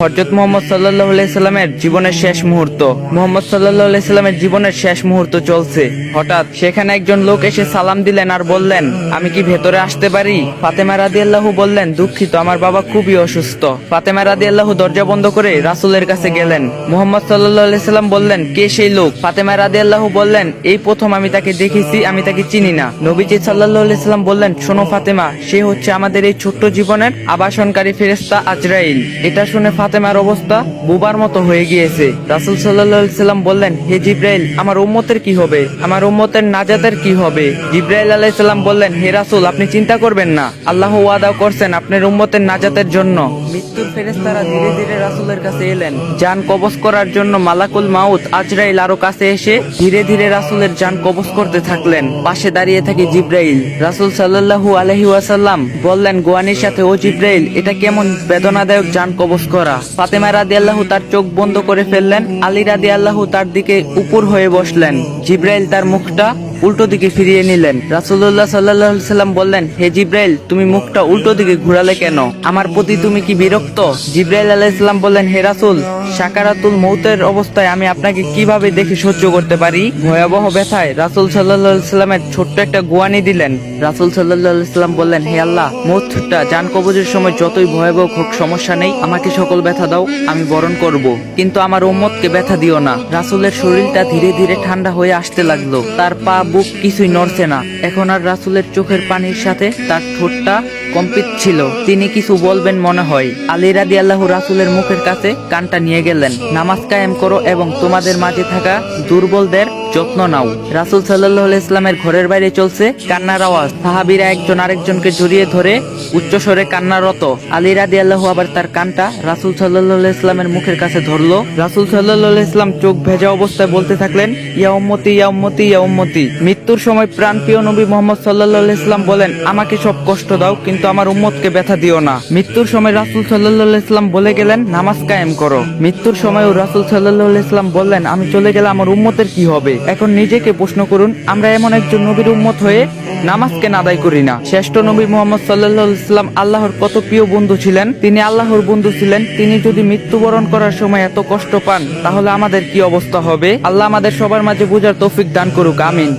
হযরত মুহাম্মদ সাল্লাল্লাহু আলাইহি সাল্লামের জীবনের শেষ মুহূর্ত। মুহাম্মদ সাল্লাল্লাহু আলাইহি সাল্লামের জীবনের শেষ মুহূর্ত চলছে। হঠাৎ সেখানে একজন লোক এসে সালাম দিলেন আর বললেন, আমি কি ভেতরে আসতে পারি? ফাতেমা রাদিয়াল্লাহু বললেন, দুঃখিত, আমার বাবা খুবই অসুস্থ। ফাতেমা রাদিয়াল্লাহু দরজা বন্ধ করে রাসূলের কাছে গেলেন। মুহাম্মদ সাল্লাল্লাহু আলাইহি সাল্লাম বললেন, কে সেই লোক? ফাতেমা রাদিয়াল্লাহু বললেন, এই প্রথম আমি তাকে দেখেছি, আমি তাকে চিনি না। নবীজি সাল্লাল্লাহু আলাইহি সাল্লাম বললেন, শোনো ফাতেমা, সে হচ্ছে আমাদের এই ছোট্ট জীবনের আবাসনকারী ফেরেশতা আজরাইল। এটা শুনে ফাতেমার অবস্থা বুবার মতো হয়ে গিয়েছে। রাসূল সাল্লাল্লাহু আলাইহি সাল্লাম বললেন, হে জিবরাইল, আমার উম্মতের কি হবে? আমার উম্মতের নাজাতের কি হবে? জিবরাইল আলাইহিস সালাম বললেন, হে রাসূল, আপনি চিন্তা করবেন না, আল্লাহ ওয়াদা করছেন আপনার উম্মতের নাজাতের জন্য। মৃত্যুর ফেরেশতারা ধীরে ধীরে রাসূলের কাছে এলেন। জান কবজ করার জন্য মালাকুল মাউত আজরাইল আরো কাছে এসে ধীরে ধীরে রাসূলের জান কবজ করতে থাকলেন। পাশে দাঁড়িয়ে থাকে জিবরাইল। রাসূল সাল্লাল্লাহু আলাইহি ওয়াসাল্লাম বললেন গোয়ানির সাথে, ও জিবরাইল, এটা কেমন বেদনাদায়ক জান কবজ করা। ফাতেমা রাদিয়াল্লাহু তার চোখ বন্ধ করে ফেললেন। আলী রাদিয়াল্লাহু তার দিকে উপর হয়ে বসলেন। জিবরাইল তার মুখটা উল্টো দিকে ফিরিয়ে নিলেন। রাসূলুল্লাহ সাল্লাল্লাহু আলাইহি সাল্লাম বললেন, হে জিবরাইল, তুমি মুখটা উল্টো দিকে ঘুরালে কেন? আমার প্রতি তুমি কি বিরক্ত? জিবরাইল আলাইহিস সালাম বললেন, হে রাসূল, সাকারাতুল মউতের অবস্থায় আমি আপনাকে কিভাবে দেখে সহ্য করতে পারি? ভয়াবহ ব্যথায় রাসূল সাল্লাল্লাহু আলাইহি সাল্লামের ছোট্ট একটা গোয়ানি দিলেন। রাসূল সাল্লাল্লাহু আলাইহি সাল্লাম বললেন, হে আল্লাহ, মউতটা জান কবজের সময় যতই ভয়াবহ হোক সমস্যা নেই, আমাকে সকল ব্যথা দাও, আমি বরণ করব, কিন্তু আমার উম্মতকে ব্যথা দিও না। রাসূলের শরীরটা ধীরে ধীরে ঠান্ডা হয়ে আসতে লাগলো। তার পা বুক কিছুই নড়ছে না। এখন আর রাসূলের চোখের পানির সাথে তার ঠোঁটটা কম্পিত ছিল। তিনি কিছু বলবেন মনে হয়। আলী রাদিয়াল্লাহু রাসূলের মুখের কাছে কানটা নিয়ে গেলেন। নামাজ কায়েম করো এবং তোমাদের মাঝে থাকা দুর্বলদের যত্ন নাও। রাসূল সাল্লাল্লাহু আলাইহি সাল্লামের ঘরের বাইরে চলছে কান্নার আওয়াজ। সাহাবীরা একজন আরেকজনকে জড়িয়ে ধরে উচ্চস্বরে কান্নারত। আলী রাদিয়াল্লাহু আবার তার কানটা রাসূল সাল্লাল্লাহু আলাইহি সাল্লামের মুখের কাছে ধরলো। রাসূল সাল্লাল্লাহু আলাইহি সাল্লাম চোখ ভেজা অবস্থায় বলতে থাকলেন, ইয়া উম্মতি, ইয়া উম্মতি, ইয়া উম্মতি। মৃত্যুর সময় প্রাণপ্রিয় নবী মুহাম্মদ সাল্লাল্লাহু আলাইহি সাল্লাম বলেন, আমাকে সব কষ্ট দাও, কিন্তু আমার উম্মতকে ব্যথা দিও না। মৃত্যুর সময় রাসূল সাল্লাল্লাহু আলাইহি সাল্লাম বলে গেলেন, নামাজ কায়েম করো। মৃত্যুর সময়ও রাসূল সাল্লাল্লাহু আলাইহি সাল্লাম বললেন, আমি চলে গেলে আমার উম্মতের কি হবে? এখন নিজেকে প্রশ্ন করুন, আমরা এমন একজন নবীর উম্মত হয়ে নামাজকে আদায় করি না। শ্রেষ্ঠ নবী মুহাম্মদ সাল্লাল্লাহু আলাইহি সাল্লাম আল্লাহর কত প্রিয় বন্ধু ছিলেন। তিনি আল্লাহর বন্ধু ছিলেন। তিনি যদি মৃত্যুবরণ করার সময় এত কষ্ট পান, তাহলে আমাদের কি অবস্থা হবে? আল্লাহ আমাদের সবার মাঝে বুঝার তৌফিক দান করুক, আমিন।